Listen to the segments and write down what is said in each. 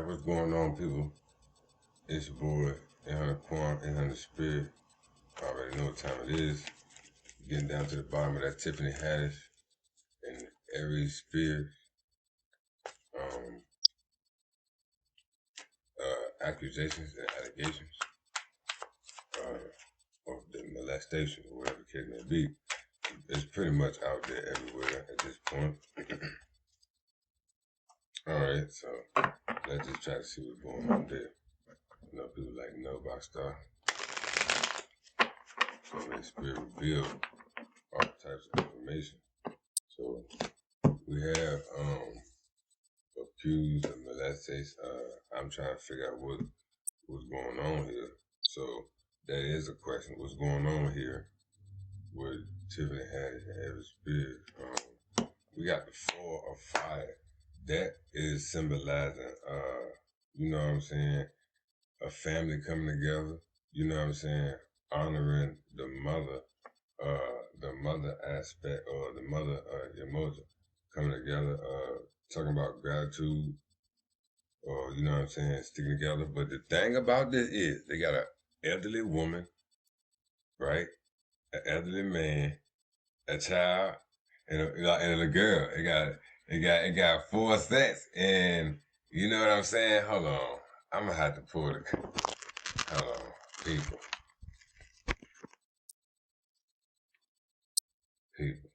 Alright, what's going on, people? It's your boy, 800 Quam, 800 Spirit. Already know what time it is. Getting down to the bottom of that Tiffany Haddish and Aries Spirit. Accusations and allegations of the molestation, or whatever the case may be. It's pretty much out there everywhere at this point. Alright, so let's just try to see what's going on there. I know people like to know about stuff. So that Spirit revealed all types of information. So we have accused of molestation. I'm trying to figure out what's going on here. So that is a question. What's going on here with Tiffany Haddish and Aries Spears? We got the 4 of fire. That is symbolizing, you know what I'm saying, a family coming together. You know what I'm saying, honoring the mother aspect, or the mother emotion coming together, talking about gratitude, or you know what I'm saying, sticking together. But the thing about this is they got an elderly woman, right? An elderly man, a child, and a girl. It got 4 sets, and you know what I'm saying? Hold on. I'm gonna have to pull the hold on, people. People.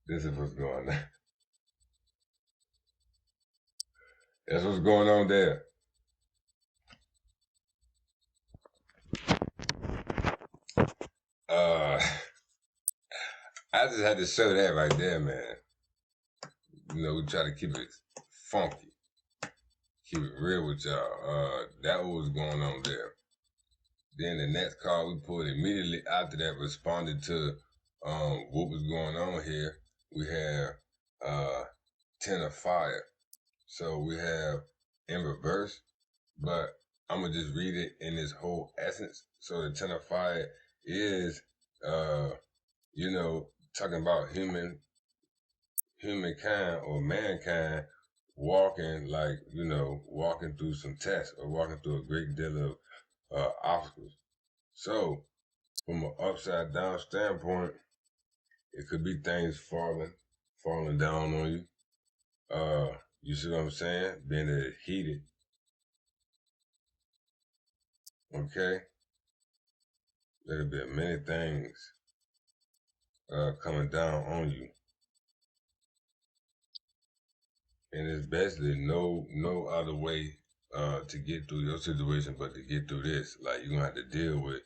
This is what's going on. That's what's going on there. I just had to show that right there, man. You know, we try to keep it funky, keep it real with y'all. That was going on there. Then the next card we pulled immediately after that responded to what was going on here. We have 10 of fire. So we have in reverse, but I'm gonna just read it in its whole essence. So the 10 of fire is you know, talking about humankind or mankind walking, like, you know, walking through some tests or walking through a great deal of obstacles. So from an upside down standpoint, it could be things falling down on you. You see what I'm saying? Being heated. Okay? There could be many things coming down on you. And it's basically no other way to get through your situation but to get through this. Like, you're gonna have to deal with,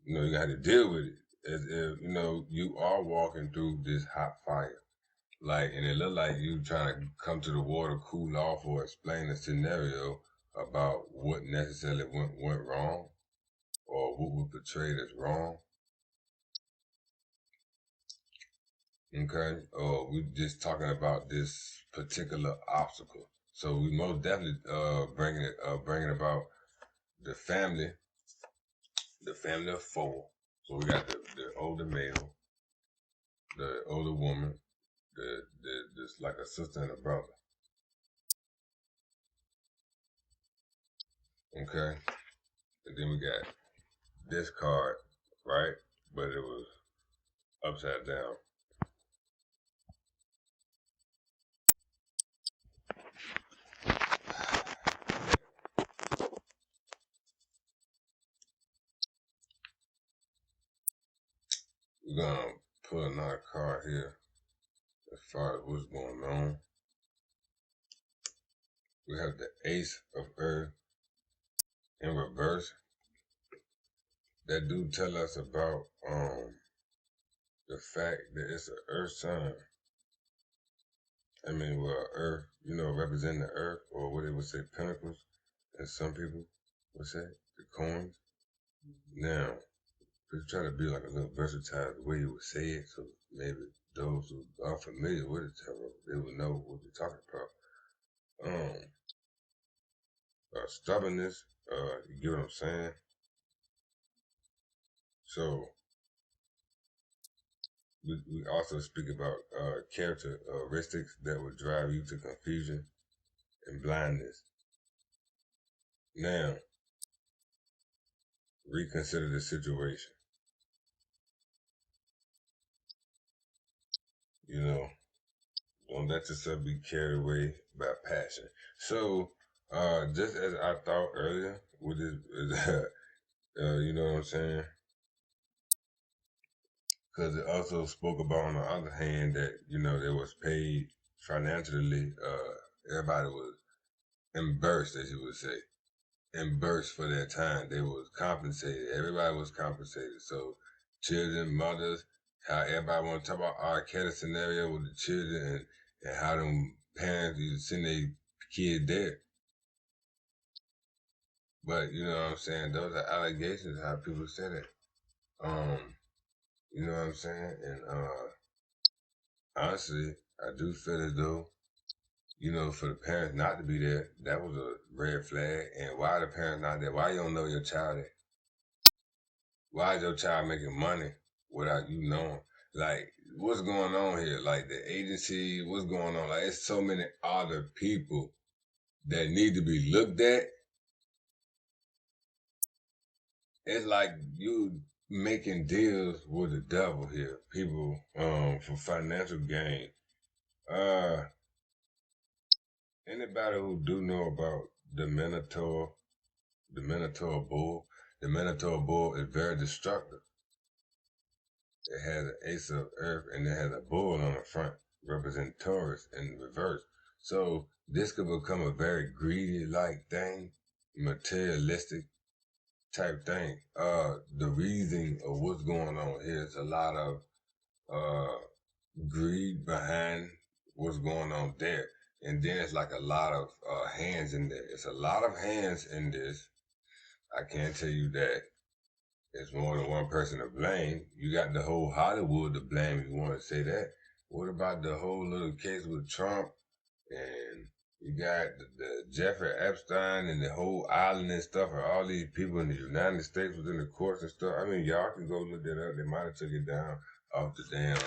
you're gonna have to deal with it. As if, you are walking through this hot fire. Like, and it look like you trying to come to the water, cool off, or explain a scenario about what necessarily went wrong, or what was portrayed as wrong. Okay, or we just talking about this particular obstacle. So we most definitely bringing about the family of 4. So we got the older male, the older woman, this like a sister and a brother. Okay, and then we got this card, right? But it was upside down. We're gonna put another card here as far as what's going on. We have the Ace of Earth in reverse. That do tell us about the fact that it's an Earth sign. I mean, well, Earth, representing the Earth, or what they would say, pentacles, as some people would say, the coins. Now, just try to be like a little versatile the way you would say it, so maybe those who are familiar with the tarot, they would know what you're talking about. Stubbornness, you get what I'm saying? So we also speak about characteristics that would drive you to confusion and blindness. Now, reconsider the situation. You know, don't let yourself be carried away by passion. So, just as I thought earlier, with this, you know what I'm saying? Because it also spoke about, on the other hand, that they was paid financially. Everybody was reimbursed, as you would say, reimbursed for their time. They was compensated. Everybody was compensated. So, children, mothers, how everybody want to talk about R. Kelly scenario with the children and how them parents used to send their kid there. But you know what I'm saying? Those are allegations, how people said it. You know what I'm saying? And honestly, I do feel as though, for the parents not to be there, that was a red flag. And why are the parents not there? Why you don't know your child? Why is your child making money without you knowing? Like, what's going on here? Like the agency, what's going on? Like, it's so many other people that need to be looked at. It's like you making deals with the devil here, people, for financial gain. Uh, Anybody who do know about the Minotaur bull, the Minotaur bull is very destructive. It has an ace of earth and it has a bull on the front, representing Taurus in reverse. So this could become a very greedy like thing, materialistic type thing. The reason of what's going on here is a lot of uh greed behind what's going on there. And then it's like a lot of hands in there. It's a lot of hands in this. I can't tell you that it's more than one person to blame. You got the whole Hollywood to blame if you want to say that. What about the whole little case with Trump? And you got the Jeffrey Epstein and the whole island and stuff, and all these people in the United States within the courts and stuff. I mean, y'all can go look that up. They might have took it down off the damn.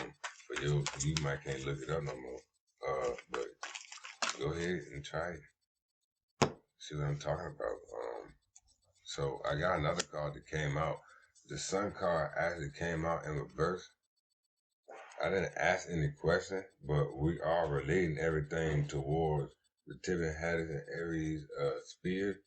For you might can't look it up no more. But go ahead and try it. See what I'm talking about. So I got another card that came out. The Sun card actually came out in reverse. I didn't ask any question, but we are relating everything towards the Tiffany Haddish Aries spear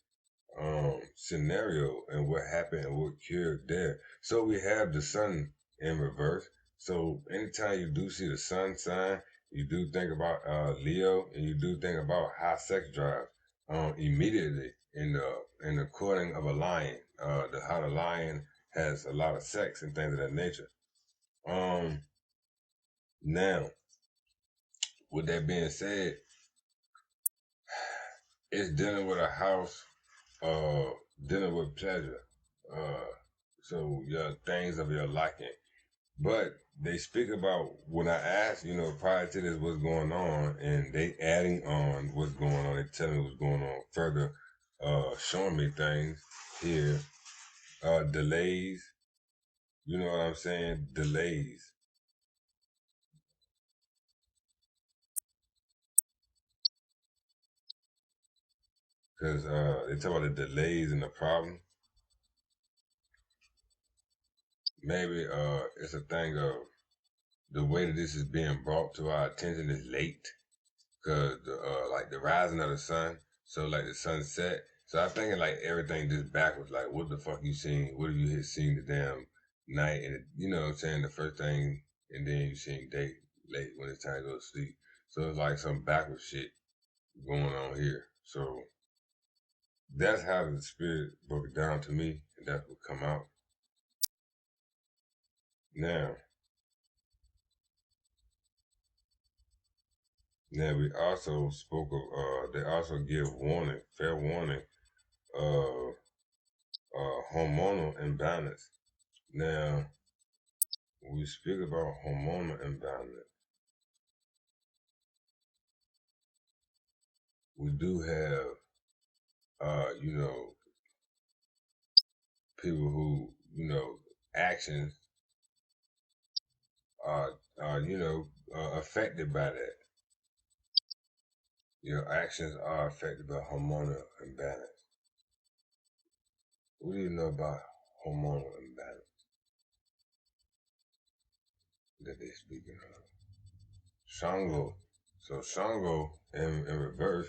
scenario and what happened and what cured there. So we have the Sun in reverse. So anytime you do see the Sun sign, you do think about Leo, and you do think about high sex drive immediately in the courting of a lion. How the lion has a lot of sex and things of that nature. Um, Now, with that being said, it's dealing with a house, uh, dealing with pleasure. Uh, so your things of your liking. But they speak about when I asked, prior to this, what's going on, and they adding on what's going on. They telling me what's going on further, showing me things here, delays. You know what I'm saying? Delays, because they talk about the delays and the problem. Maybe it's a thing of the way that this is being brought to our attention is late, because like the rising of the sun, so like the sunset. So I'm thinking like everything just backwards. Like, what the fuck you seen? What have you seen the damn night? And you know what I'm saying, the first thing, and then you seen day late when it's time to go to sleep. So it's like some backwards shit going on here. So that's how the spirit broke it down to me, and that's what come out. Now, we also spoke of. They also give warning, fair warning, uh, hormonal imbalance. Now, when we speak about hormonal imbalance, we do have, people who, actions affected by that. Your actions are affected by hormonal imbalance. What do you know about hormonal imbalance that they're speaking of? Shango. So Shango in reverse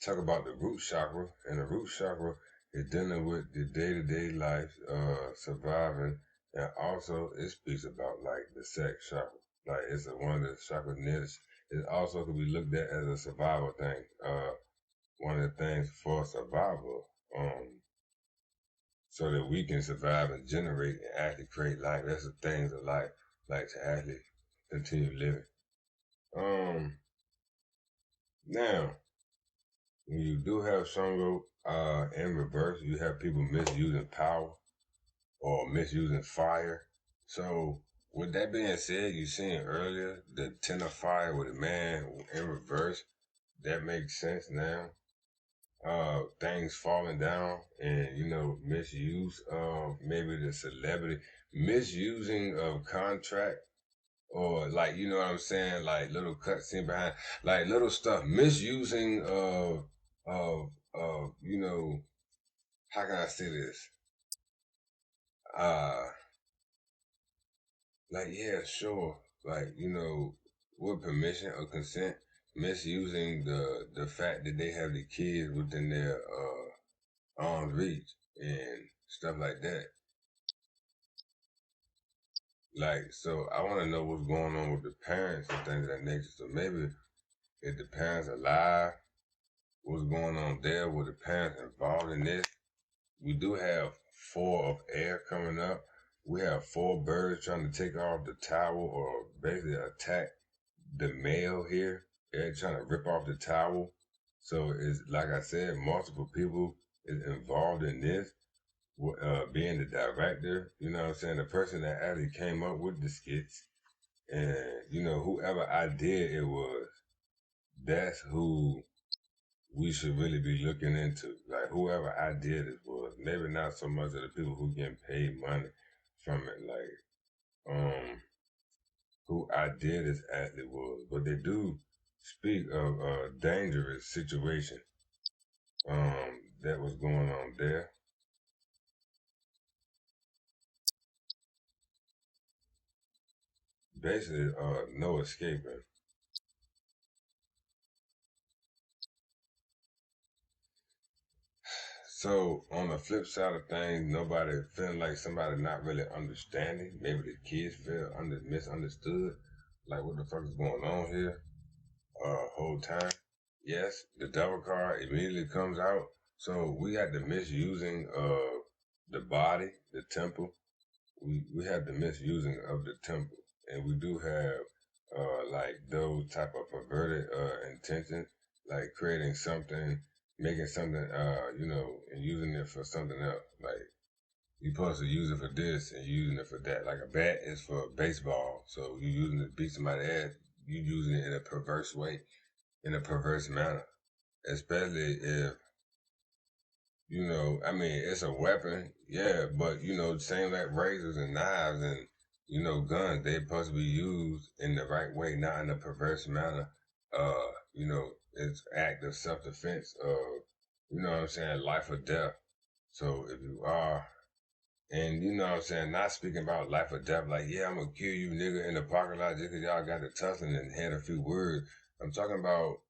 talk about the root chakra, and the root chakra is dealing with the day-to-day life, surviving, and also it speaks about like the sex chakra. Like it's one of the chakras nearest. It also can be looked at as a survival thing. One of the things for survival, so that we can survive and generate and actually create life. That's the things of life, like to actually continue living. Now, when you do have Shango in reverse, you have people misusing power or misusing fire. So, with that being said, you seen earlier the ten of fire with a man in reverse. That makes sense now. Things falling down and misuse of maybe the celebrity, misusing of contract, or like what I'm saying, like little cutscene behind, like little stuff, misusing of how can I say this? Uh like yeah, sure, like with permission or consent, misusing the fact that they have the kids within their arm's reach and stuff like that. Like, so I want to know what's going on with the parents and things of that nature. So maybe if the parents are alive, what's going on there with the parents involved in this? We do have 4 of air coming up. We have 4 birds trying to take off the towel or basically attack the male here. They're trying to rip off the towel. So it's like I said, multiple people is involved in this. Being the director, you know what I'm saying, the person that actually came up with the skits, and whoever idea it was, that's who we should really be looking into. Like whoever idea this was, maybe not so much of the people who getting paid money from it, like who idea this actually was, but they do speak of a dangerous situation that was going on there. Basically, no escaping. So on the flip side of things, nobody feeling like somebody not really understanding. Maybe the kids feel misunderstood. Like what the fuck is going on here? Whole time. Yes, the devil card immediately comes out. So we got the misusing of the body, the temple. We have the misusing of the temple, and we do have like those type of perverted intentions, like creating something, making something, and using it for something else. Like you supposed to use it for this and using it for that. Like a bat is for baseball, so you using it to beat somebody's ass. You using it in a perverse way, in a perverse manner, especially if I mean, it's a weapon, yeah, but same like razors and knives and guns, they're supposed to be used in the right way, not in a perverse manner. It's act of self-defense of, what I'm saying, life or death. So if you are, and what I'm saying, not speaking about life or death, like, yeah, I'm gonna kill you, nigga, in the parking lot just because y'all got the tussling and had a few words. I'm talking about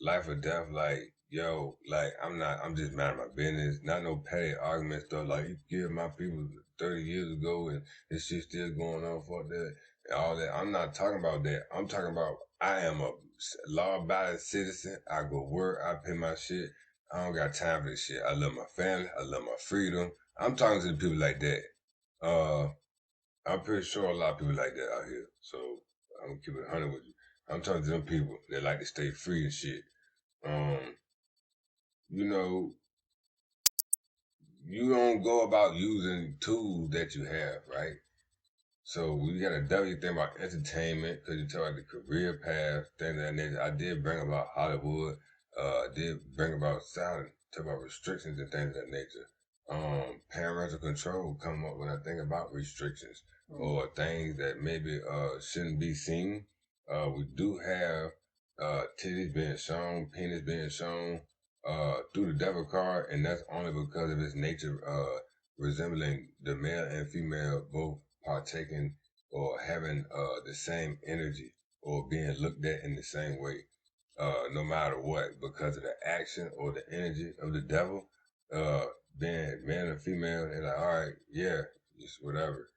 life or death, like, yo, like, I'm just mad at my business. Not no petty argument stuff, like, you killed my people 30 years ago and this shit still going on for that and all that. I'm not talking about that. I'm talking about I am a law-abiding citizen. I go work, I pay my shit. I don't got time for this shit. I love my family. I love my freedom. I'm talking to the people like that. Uh, I'm pretty sure a lot of people like that out here. So I'm gonna keep it 100 with you. I'm talking to them people that like to stay free and shit. Um, you know, you don't go about using tools that you have, right? So we got a W thing about entertainment because you talk about the career path, things of that nature. I did bring about Hollywood. I did bring about silence, talk about restrictions and things of that nature. Parental control come up when I think about restrictions. or things that maybe shouldn't be seen. We do have titties being shown, penis being shown through the devil card, and that's only because of its nature resembling the male and female both partaking or having the same energy or being looked at in the same way, no matter what, because of the action or the energy of the devil. Uh, Being male and female, they're like, all right, yeah, just whatever.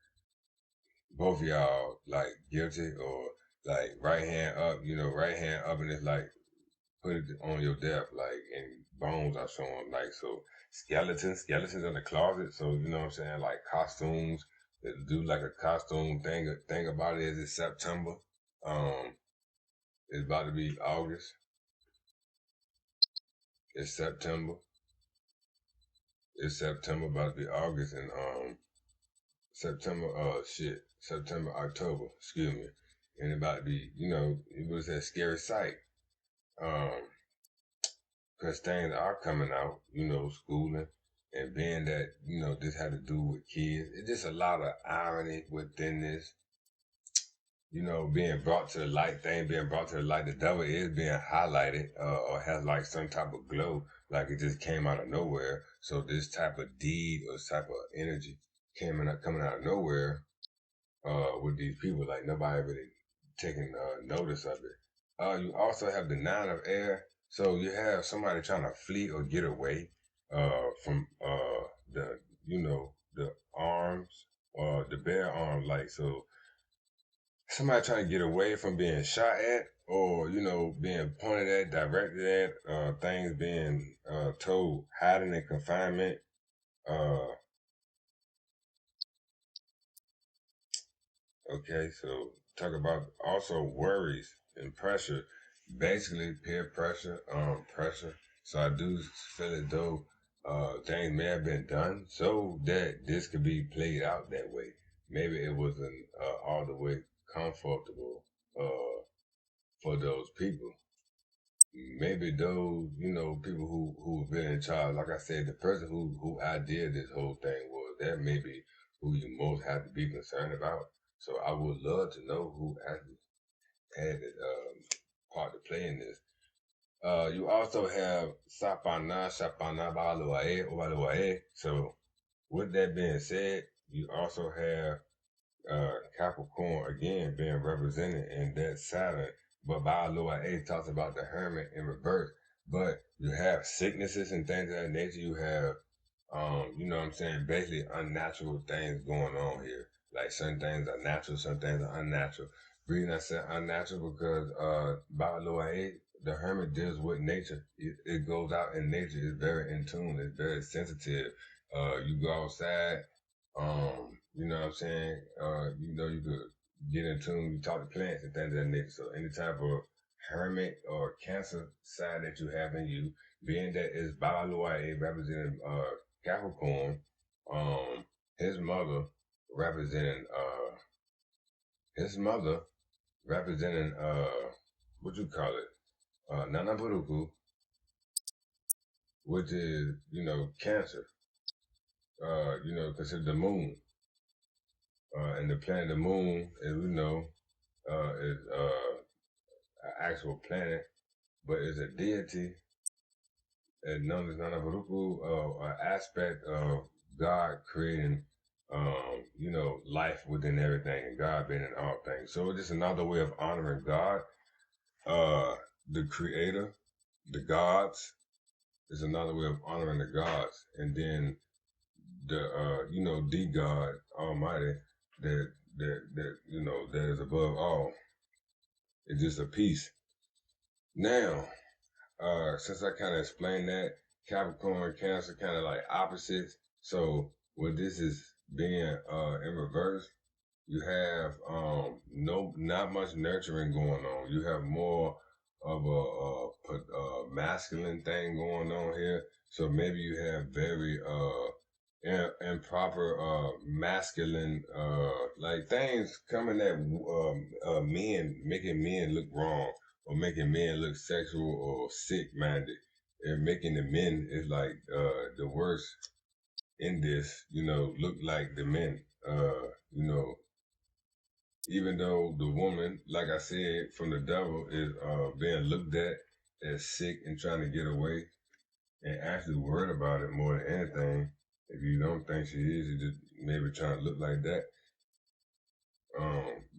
Both of y'all like guilty or like right hand up, right hand up, and it's like put it on your death, like, and bones are showing, like, so skeletons in the closet. So you know what I'm saying, like costumes. They do like a costume thing about it is it's September. Um, it's about to be August. It's September. It's September, about to be August, and September, October, excuse me, and about to be, it was that scary sight. Um, because things are coming out, schooling, and being that, this had to do with kids. It's just a lot of irony within this, being brought to the light, being brought to the light. The devil is being highlighted, or has like some type of glow, like it just came out of nowhere. So this type of deed or type of energy coming out of nowhere, with these people, like nobody really taking notice of it. You also have the nine of air, so you have somebody trying to flee or get away from the arms, the bare arm, like, so somebody trying to get away from being shot at, or being pointed at, directed at, things being told, hiding in confinement. uh Okay, so talk about also worries and pressure, basically peer pressure, pressure. So I do feel as though things may have been done so that this could be played out that way. Maybe it wasn't all the way comfortable for those people. Maybe those, people who've been in charge, like I said, the person who ideated this whole thing was that maybe who you most have to be concerned about. So I would love to know who actually had it, part to play in this. You also have Sapana Baluae. So with that being said, you also have Capricorn again being represented in that Saturn. But Baaloa A talks about the hermit in reverse. But you have sicknesses and things of that nature. You have, you know what I'm saying, basically unnatural things going on here. Like certain things are natural, some things are unnatural. Reason I said unnatural because Baaloa A, the hermit deals with nature. It goes out in nature. It's very in tune. It's very sensitive. You go outside, you know what I'm saying? You could get in tune, you talk to plants and things of that nature. So any type of hermit or cancer side that you have in you, being that is Babaluae representing Capricorn, um, his mother representing his mother representing what you call it? Nana Buruku, which is, Cancer, considered the moon. And the planet the moon, as we know, is an actual planet, but it's a deity known as Nanabaruku, an aspect of God creating, life within everything, and God being in all things. So it's just another way of honoring God, uh, the Creator, the gods. Is another way of honoring the gods, and then the God Almighty that is above all. It's just a peace. Now, since I kind of explained that, Capricorn and Cancer kind of like opposites. So when this is being in reverse, you have not much nurturing going on. You have more of a masculine thing going on here. So maybe you have very improper masculine like things coming at men, making men look wrong or making men look sexual or sick minded, and making the men is like the worst in this, look like the men. even though the woman, like I said, from the devil is being looked at as sick and trying to get away and actually worried about it more than anything. If you don't think she is, you just maybe trying to look like that.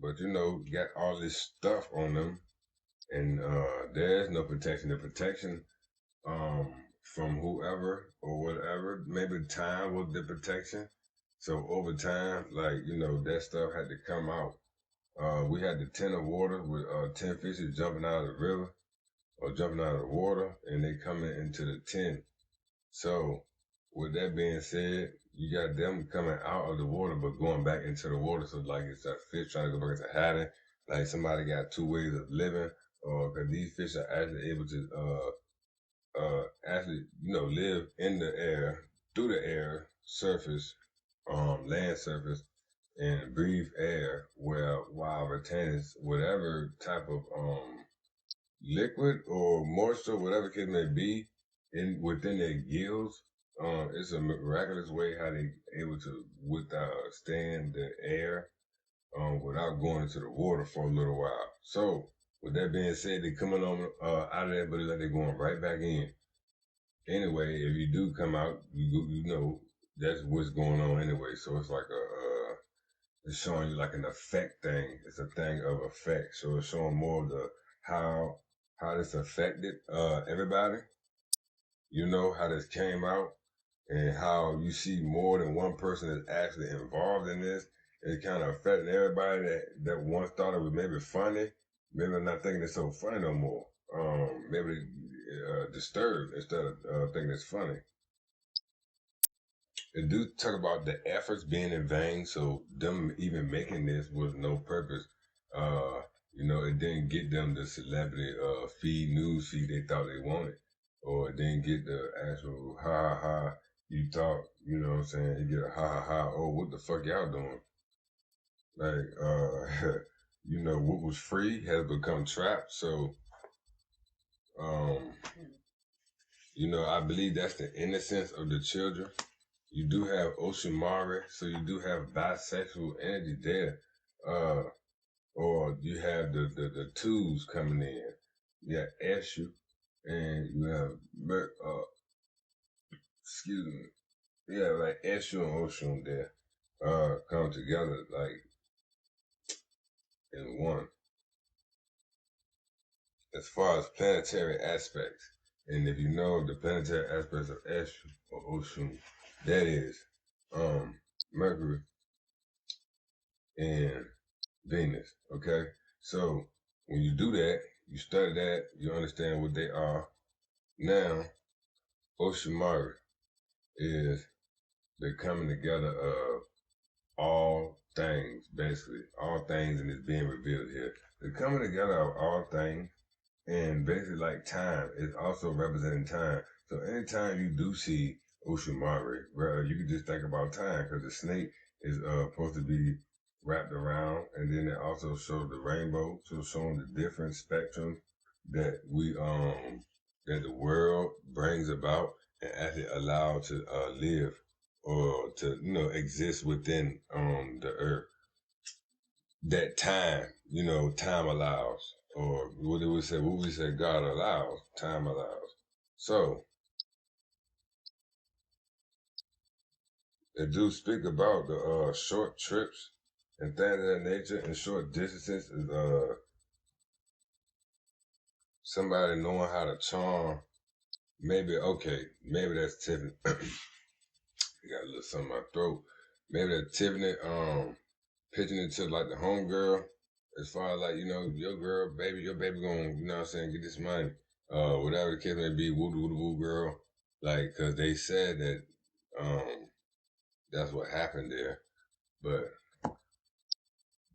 But got all this stuff on them, and there's no protection. The protection from whoever or whatever, maybe time was the protection. So over time, that stuff had to come out. We had the tin of water with 10 fishes jumping out of the river or jumping out of the water, and they coming into the tin. So, with that being said, you got them coming out of the water but going back into the water. So, like it's a fish trying to go back into hiding. Like somebody got two ways of living, or because these fish are actually able to live in the air, through the air, surface, land surface, and breathe air while retaining whatever type of liquid or moisture, whatever case may be, within their gills. It's a miraculous way how they able to withstand the air without going into the water for a little while. So with that being said, they coming on out of there, but it's like they're going right back in. Anyway, if you do come out, you know that's what's going on anyway. So it's like it's showing you like an effect thing. It's a thing of effect. So it's showing more of the how this affected everybody. You know how this came out and how you see more than one person is actually involved in this. It kind of affecting everybody that once thought it was maybe funny. Maybe I'm not thinking it's so funny no more. Maybe disturbed instead of thinking it's funny. It do talk about the efforts being in vain, so them even making this was no purpose. It didn't get them the celebrity news feed they thought they wanted, or it didn't get the actual ha ha ha you thought. You know what I'm saying? You get a ha ha ha. Oh, what the fuck y'all doing? Like, what was free has become trapped. So, um, I believe that's the innocence of the children. You do have Oshimari, so you do have bisexual energy there. Or you have the twos coming in. You got Eshu and you have excuse me. Yeah, like Eshu and Oshun there come together like in one. As far as planetary aspects, and if you know the planetary aspects of Eshu or Oshun, that is Mercury and Venus. Okay, so when you do that, you study that, you understand what they are. Now, Oshimari is the coming together of all things, basically all things, and it's being revealed here. The coming together of all things, and basically like time is also representing time. So anytime you do see Oshimari, you can just think about time because the snake is supposed to be wrapped around, and then it also shows the rainbow, so showing the different spectrums that that the world brings about and actually allowed to live or to exist within the earth. That time allows, or what we say, God allows, time allows. So they do speak about the short trips and things of that nature and short distances is somebody knowing how to charm. Maybe that's Tiffany. I got a little something in my throat. Maybe that's Tiffany pitching it to like the homegirl, as far as like, your girl, baby, your baby gonna, you know what I'm saying, get this money. Whatever the case may be, woo woo woo girl. Like, cause they said that that's what happened there. But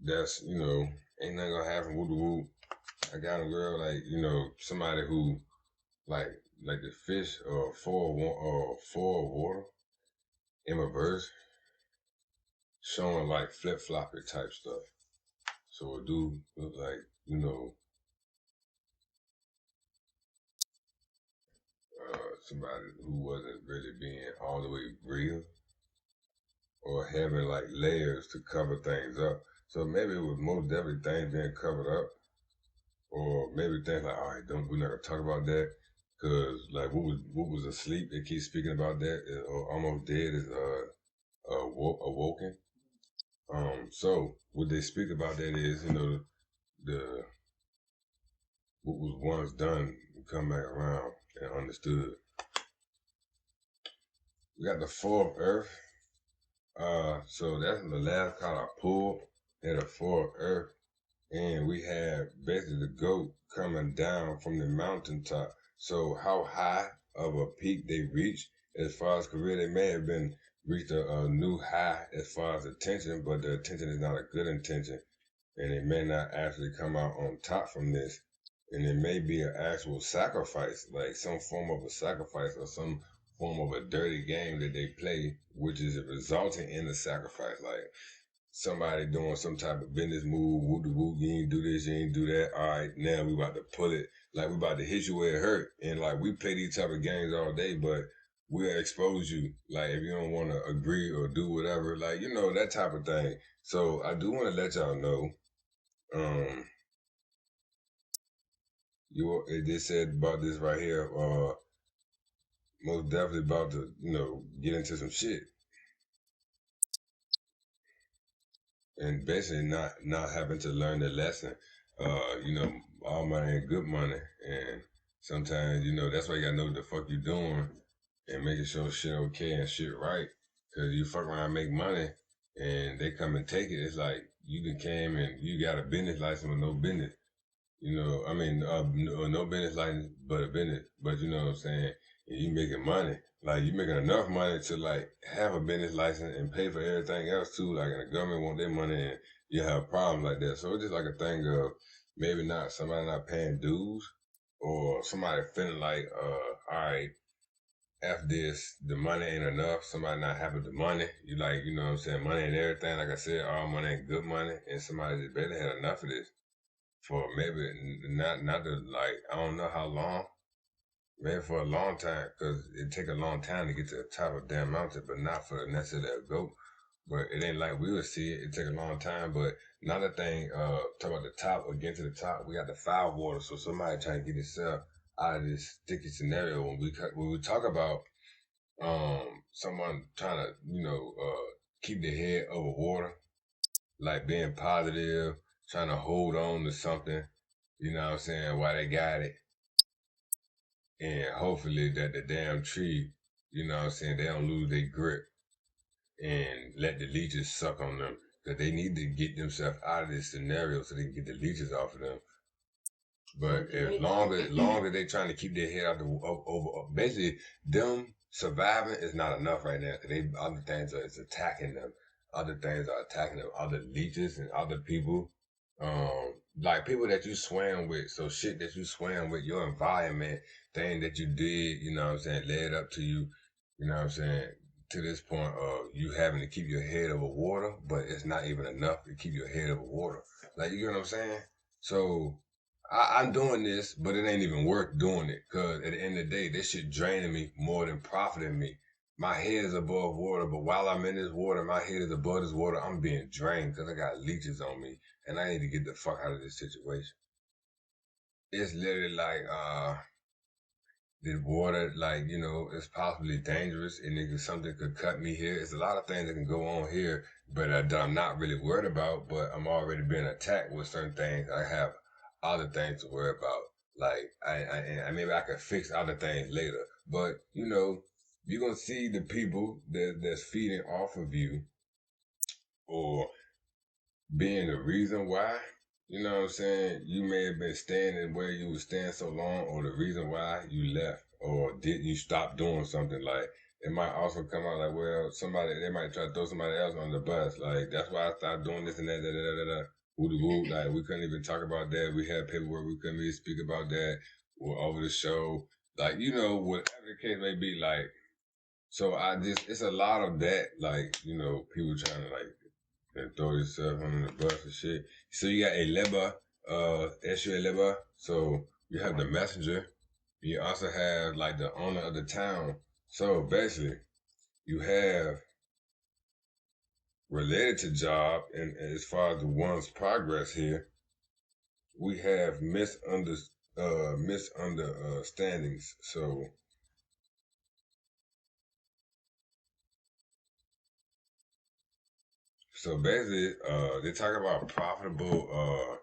that's, ain't nothing gonna happen, woo woo. I got a girl, like, somebody who like the fish or four water in reverse, showing like flip floppy type stuff. So it do look like, somebody who wasn't really being all the way real or having like layers to cover things up. So maybe it was most definitely things being covered up, or maybe things like, all right, we're not gonna talk about that, cause like what was asleep, they keep speaking about that, or almost dead is awoken. So what they speak about that is, the what was once done come back around and understood. We got the fourth earth. So that's the last card I pulled. Had a fourth earth, and we have basically the goat coming down from the mountaintop. So how high of a peak they reached as far as career, they may have been reached a new high as far as attention, but the attention is not a good intention, and it may not actually come out on top from this. And it may be an actual sacrifice, like some form of a sacrifice or some form of a dirty game that they play, which is resulting in a sacrifice. Like somebody doing some type of business move, whoop de whoop, you ain't do this, you ain't do that. All right, now we about to pull it, like we about to hit you where it hurt. And like we play these type of games all day, but we'll expose you. Like if you don't want to agree or do whatever, like that type of thing. So I do want to let y'all know, um, it just said about this right here, most definitely about to, get into some shit. And basically not having to learn the lesson. All money ain't good money, and sometimes that's why you gotta know what the fuck you doing and making sure shit okay and shit right. Cause you fuck around and make money, and they come and take it. It's like you done came and you got a business license with no business. I mean, no business license but a business. But you know what I'm saying? And you making money. Like you making enough money to like have a business license and pay for everything else too. Like and the government want their money and you have problems like that. So it's just like a thing of maybe not somebody not paying dues or somebody feeling like, all right, F this, the money ain't enough. Somebody not having the money. You like, you know what I'm saying? Money ain't everything. Like I said, all money ain't good money. And somebody just barely had enough of this for maybe not to like I don't know how long, maybe for a long time, because it take a long time to get to the top of the damn mountain, but not for necessarily a goat. But it ain't like we would see it. It take a long time. But another thing, talk about the top or getting to the top, we got the foul water. So somebody trying to get itself out of this sticky scenario when we talk about someone trying to keep their head over water, like being positive, trying to hold on to something, you know what I'm saying, while they got it. And hopefully that the damn tree, you know what I'm saying, they don't lose their grip and let the leeches suck on them. Because they need to get themselves out of this scenario so they can get the leeches off of them. But as long as they trying to keep their head out the over, basically them surviving is not enough right now. Cause they other things are it's attacking them. Other things are attacking them. Other leeches and other people, like people that you swam with. So shit that you swam with, your environment, thing that you did. You know what I'm saying, led up to you. You know what I'm saying, to this point of you having to keep your head over water, but it's not even enough to keep your head over water. Like you get what I'm saying? So I'm doing this, but it ain't even worth doing it. Cause at the end of the day, this shit draining me more than profiting me. My head is above water, but while I'm in this water, my head is above this water. I'm being drained because I got leeches on me, and I need to get the fuck out of this situation. It's literally like the water, like it's possibly dangerous, and something could cut me here. It's a lot of things that can go on here, but that I'm not really worried about. But I'm already being attacked with certain things. I have other things to worry about. Like I maybe I could fix other things later. But you're gonna see the people that's feeding off of you or being the reason why, you know what I'm saying, you may have been standing where you were staying so long, or the reason why you left, or didn't you stop doing something. Like, it might also come out like, well, they might try to throw somebody else on the bus. Like, that's why I stopped doing this and that, da, da, da, da, da. Woo, like, we couldn't even talk about that. We had paperwork, we couldn't really speak about that. We're over the show. Like, whatever the case may be, like, so it's a lot of that, like, people trying to, like, and throw yourself under the bus and shit. So you got a leber, Eshu leber. So you have the messenger. You also have like the owner of the town. So basically, you have related to job, and as far as the one's progress here, we have misunderstandings. So basically, they talk about profitable,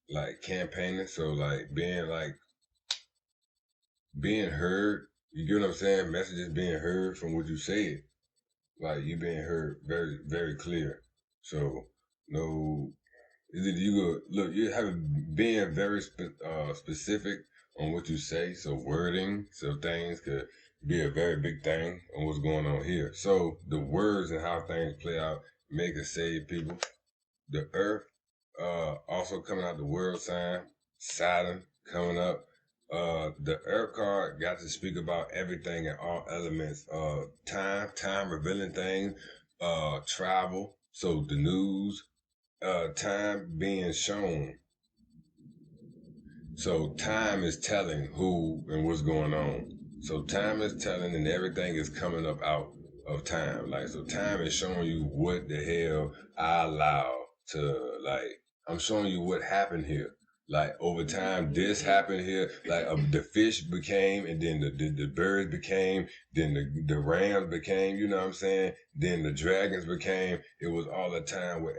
like campaigning. So like being heard. You get what I'm saying? Messages being heard from what you said. Like you being heard very, very clear. So no, is it you go look? You have being very specific on what you say. So wording, so things could be a very big thing on what's going on here. So the words and how things play out make it save people. The Earth, also coming out the world sign, Saturn coming up. The Earth card got to speak about everything and all elements. Time revealing things, travel, so the news, time being shown. So time is telling who and what's going on. So time is telling and everything is coming up out of time. Like, so time is showing you what the hell I allow to, like, I'm showing you what happened here. Like over time, this happened here. Like the fish became, and then the birds became, then the rams became. You know what I'm saying? Then the dragons became. It was all the time where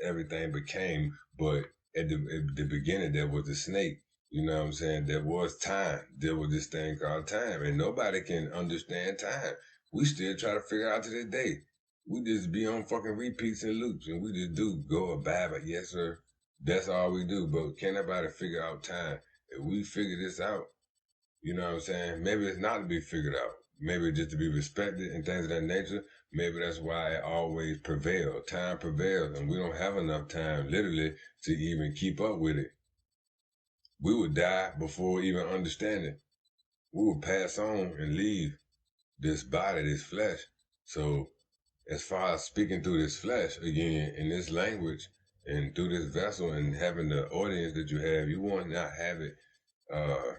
everything became. But at the beginning, there was the snake. You know what I'm saying? There was time. There was this thing called time, and nobody can understand time. We still try to figure out to this day. We just be on fucking repeats and loops, and we just do go about it. Yes, sir. That's all we do. But can nobody figure out time? If we figure this out, you know what I'm saying? Maybe it's not to be figured out. Maybe it's just to be respected and things of that nature. Maybe that's why it always prevails. Time prevails, and we don't have enough time, literally, to even keep up with it. We would die before even understanding. We would pass on and leave this body, this flesh. So as far as speaking through this flesh again in this language and through this vessel and having the audience that you have, you want to not have it uh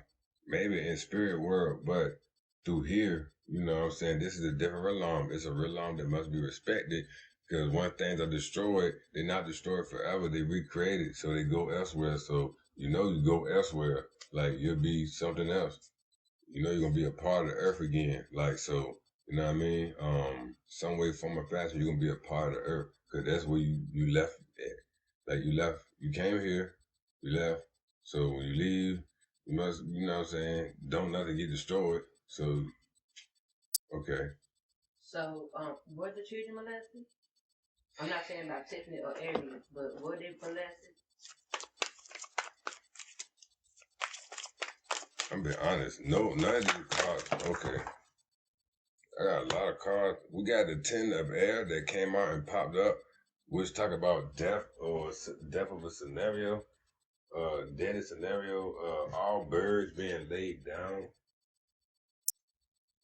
maybe in spirit world, but through here, you know what I'm saying, this is a different realm. It's a realm that must be respected because when things are destroyed, they're not destroyed forever, they recreated, so they go elsewhere. So you go elsewhere, like you'll be something else. You're gonna be a part of the earth again. Like so, you know what I mean? Some way, form, or fashion, you're gonna be a part of the earth because that's where you left at. Like you left, you came here, you left. So when you leave, you must, you know what I'm saying? Don't nothing get destroyed. So okay. So, were the children molested? I'm not saying about Tiffany or Aries, but were they molested? I'm being honest. No, none of these cards. Okay. I got a lot of cards. We got the 10 of air that came out and popped up, which talk about death or death of a scenario. Deadly scenario, all birds being laid down.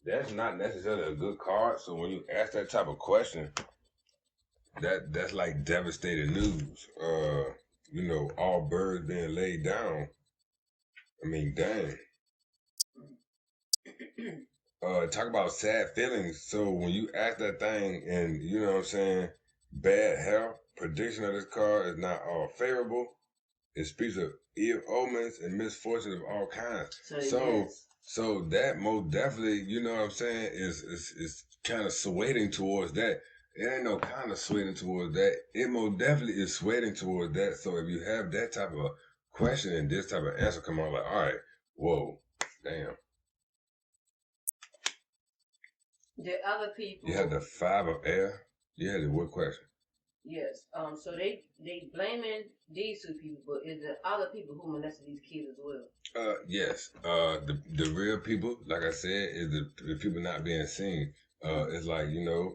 That's not necessarily a good card. So when you ask that type of question, that's like devastating news. All birds being laid down. I mean, dang. Talk about sad feelings. So when you ask that thing and you know what I'm saying, bad health, prediction of this card is not all favorable. It speaks of ill omens and misfortune of all kinds. So that most definitely, you know what I'm saying, is kind of swaying towards that. It ain't no kind of swaying towards that. It most definitely is swaying towards that. So if you have that type of question and this type of answer come out, like, all right, whoa, damn. The other people. You had the 5 of air. You had the what question? Yes. So they blaming these two people, but is the other people who molested these kids as well? Yes. The real people, like I said, is the people not being seen. It's like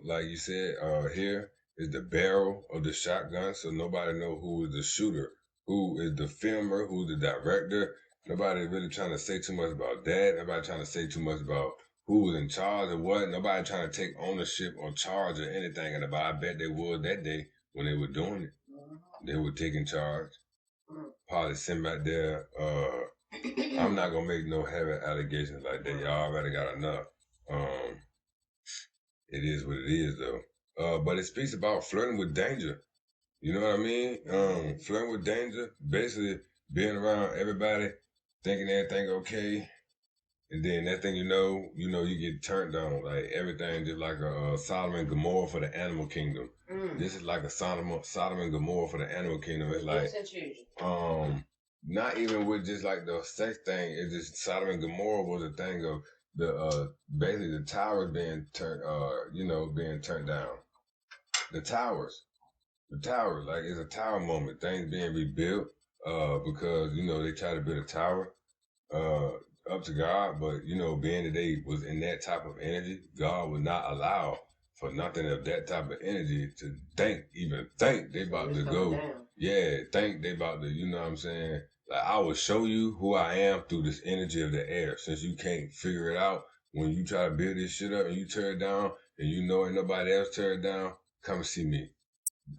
like you said. Here is the barrel of the shotgun, so nobody know who is the shooter, who is the filmer, who's the director. Nobody really trying to say too much about that. Nobody trying to say too much about who was in charge or what. Nobody trying to take ownership or charge or anything. And I bet they would that day when they were doing it. They were taking charge. Probably sitting back there. I'm not gonna make no heavy allegations like that. Y'all already got enough. It is what it is, though. But it speaks about flirting with danger. You know what I mean? Flirting with danger, basically being around everybody, thinking everything okay, and then that thing you get turned on. Like everything, just like a Sodom and Gomorrah for the animal kingdom. This is like a Sodom and Gomorrah for the animal kingdom. It's like not even with just like the sex thing. It's just Sodom and Gomorrah was a thing of the basically the towers being turned being turned down. The towers. The tower, like it's a tower moment. Things being rebuilt, because they try to build a tower, uh, up to God, but being that they was in that type of energy, God would not allow for nothing of that type of energy to even think they about to go. Down. Yeah, think they about to. You know what I'm saying? Like I will show you who I am through this energy of the air. Since you can't figure it out, when you try to build this shit up and you tear it down, and ain't nobody else tear it down, come and see me.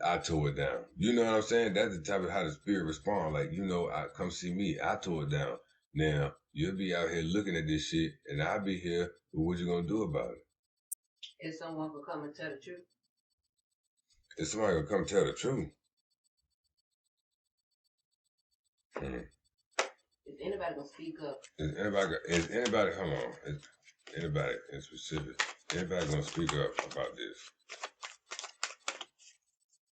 I tore it down. You know what I'm saying? That's the type of how the spirit respond. Like, I come see me. I tore it down. Now, you'll be out here looking at this shit, and I'll be here. But what you gonna do about it? If someone could come and tell the truth. If somebody gonna come tell the truth. Is anybody gonna speak up? Is anybody hold on. Is anybody in specific? Anybody gonna speak up about this?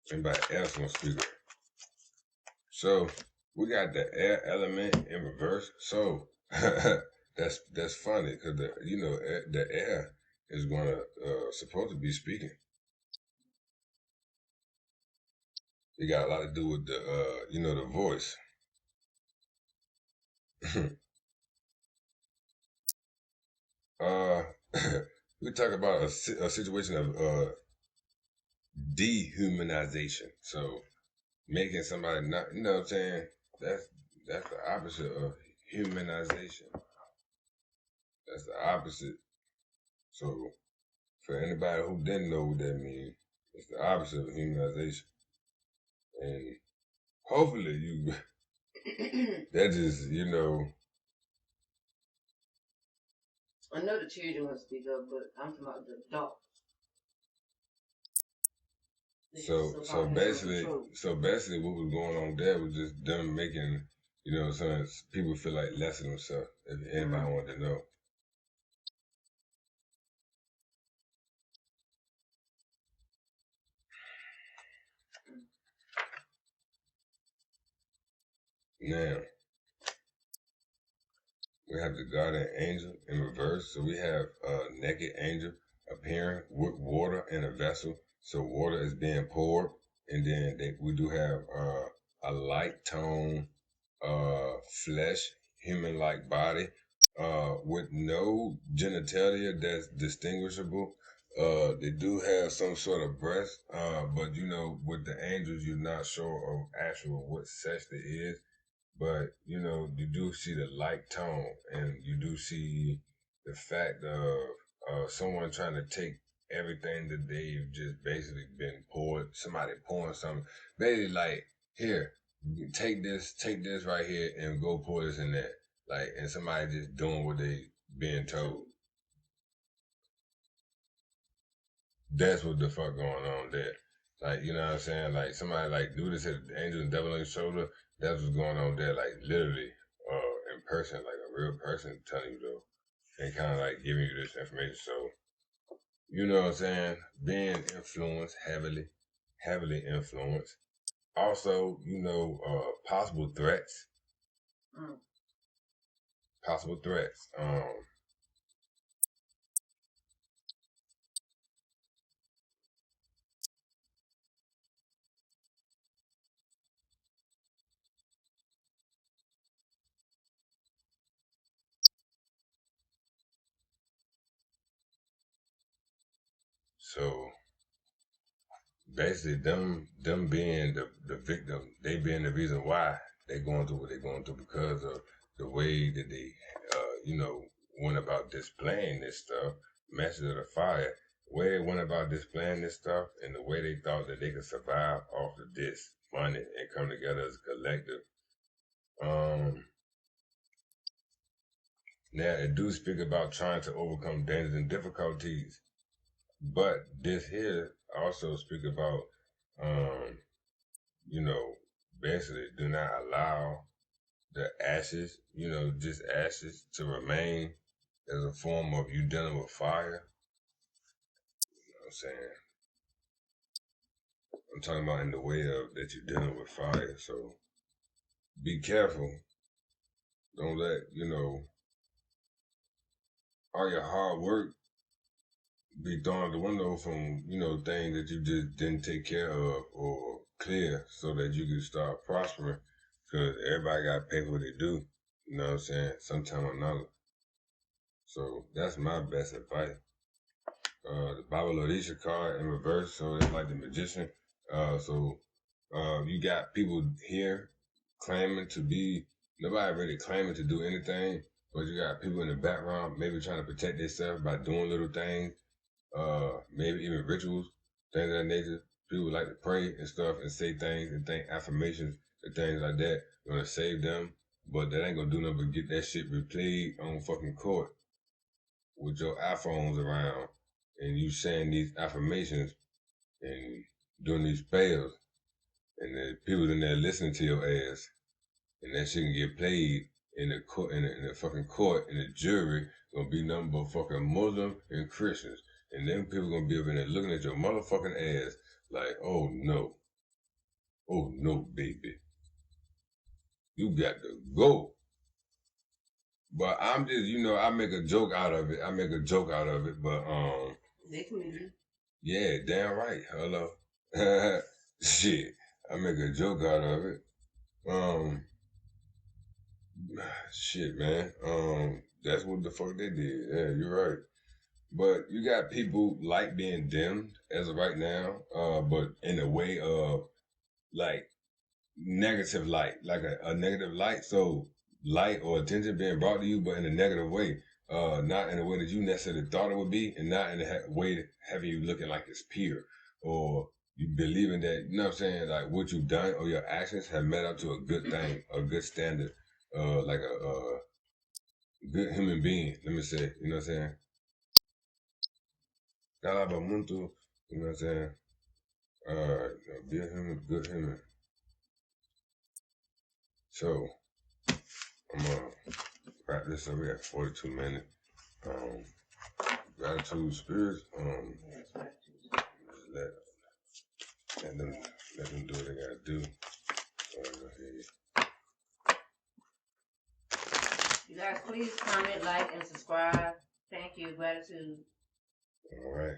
Anybody else gonna speak up? So we got the air element in reverse. So that's funny because the air is gonna supposed to be speaking. It got a lot to do with the voice. We talk about a situation of dehumanization. So making somebody not, you know what I'm saying? That's the opposite of humanization. That's the opposite. So for anybody who didn't know what that means, it's the opposite of humanization. And hopefully you that just, I know the children want to speak up, but I'm talking about the adults. So basically what was going on there was just them making, some people feel like less of themselves, if anybody wanted to know. Now, we have the guardian angel in reverse. So we have a naked angel appearing with water in a vessel. So water is being poured. And then we do have a light tone, flesh, human-like body, with no genitalia that's distinguishable. They do have some sort of breast, but with the angels, you're not sure of actual what sex it is. But you do see the light tone, and you do see the fact of someone trying to take everything that they've just basically been poured. Somebody pouring something, basically like, here, take this right here, and go pour this in there. Like, and somebody just doing what they being told. That's what the fuck going on there. Like, you know what I'm saying? Like, somebody like do this at the angel and devil on your shoulder. That's what's going on there. Like, literally, in person, like a real person telling you though, and kind of like giving you this information. So, you know what I'm saying? Being influenced heavily influenced. Also, possible threats. Possible threats. So basically them being the victim, they being the reason why they going through what they going through because of the way that they went about displaying this stuff, message of the fire, way they went about displaying this stuff, and the way they thought that they could survive off of this money and come together as a collective. Now it do speak about trying to overcome dangers and difficulties, but this here also speak about, you know, basically do not allow the ashes, you know, just ashes to remain as a form of you dealing with fire. You know what I'm saying? I'm talking about in the way of that you're dealing with fire. So be careful. Don't let, you know, all your hard work be thrown out the window from, you know, things that you just didn't take care of or clear so that you can start prospering. Because everybody got to pay for what they do. You know what I'm saying? Sometime or another. So that's my best advice. The Bible Odisha card in reverse, so it's like the magician. You got people here claiming to be, nobody really claiming to do anything, but you got people in the background maybe trying to protect themselves by doing little things, maybe even rituals, things of that nature. People like to pray and stuff and say things and think affirmations and things like that gonna save them, but that ain't gonna do nothing but get that shit replayed on fucking court with your iPhones around and you saying these affirmations and doing these spells, and the people in there listening to your ass, and that shit can get played in the court, in the fucking court, and the jury gonna be nothing but fucking Muslim and Christians, and them people gonna be over there looking at your motherfucking ass like, oh no, baby, you got to go. But I'm just, you know, I make a joke out of it. But They comedian. yeah, damn right. Hello. Shit. I make a joke out of it. Shit, man. That's what the fuck they did. Yeah, you're right. But you got people like being dimmed as of right now, but in a way of like negative light, like a negative light. So light or attention being brought to you, but in a negative way. Not in a way that you necessarily thought it would be, and not in a way that having you looking like it's pure, or you believing that, you know what I'm saying, like what you've done or your actions have met up to a good thing, a good standard, like a good human being, let me say, you know what I'm saying? Kalabamuntu, you know what I'm saying? Be a human, good human. So, I'm gonna wrap this up. We got 42 minutes. Gratitude spirits. Let them do what they gotta do. You guys, please comment, like, and subscribe. Thank you. Gratitude. All right.